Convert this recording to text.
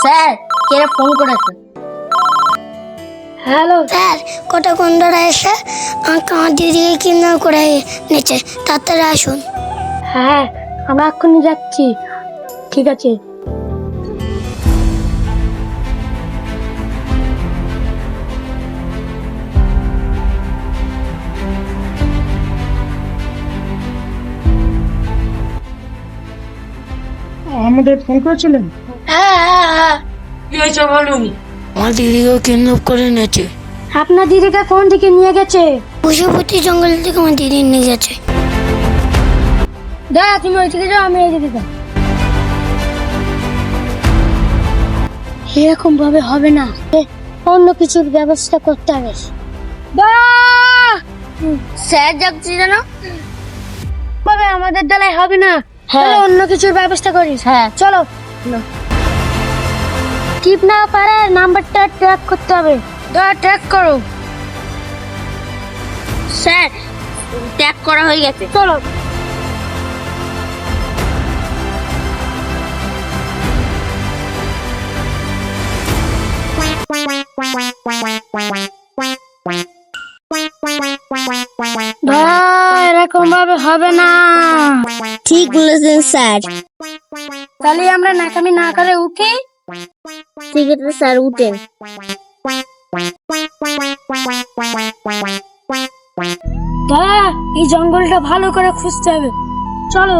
Sir, কে phone করেছে? Hello sir, কটা গুন্ডারা এসে আমার দিদিকে কিডন্যাপ করে নিচে, তাড়াতাড়ি আসুন। হ্যাঁ, আমরা এক্ষুনি যাচ্ছি। ঠিক আছে। আমাদের ফোন করেছিলেন? হ্যাঁ, কি হয়েছে বলুন? আমার দিদিকে কিডন্যাপ করে নিয়েছে। আপনার দিদিকে কোন দিকে নিয়ে গেছে? পশুপতি জঙ্গল থেকে আমার দিদি নিয়ে গেছে। দাদা, তুমি ওইদিকে যাও, আমি এইদিকে যাই। এরকম ভাবে হবে না, অন্য কিছুর ব্যবস্থা করতে হবে। স্যার যাচ্ছি জানো? ভাবে আমাদের দ্বারাই হবে না। হ্যাঁ। চলো অন্য কিছুর ব্যবস্থা করিস। হ্যাঁ। চলো। কিডন্যাপারের নাম্বারটা ট্র্যাক করতে হবে। ট্র্যাক করো। স্যার, ট্যাগ করা হয়ে গেছে। চলো। ভাই, এরকম ভাবে হবে না। ঠিক বলেছেন স্যার। তাহলে আমরা নাকামি না করে উঠি। ঠিক আছে স্যার, উঠেন। দাদা, এই জঙ্গলটা ভালো করে খুঁজতে হবে। চলো।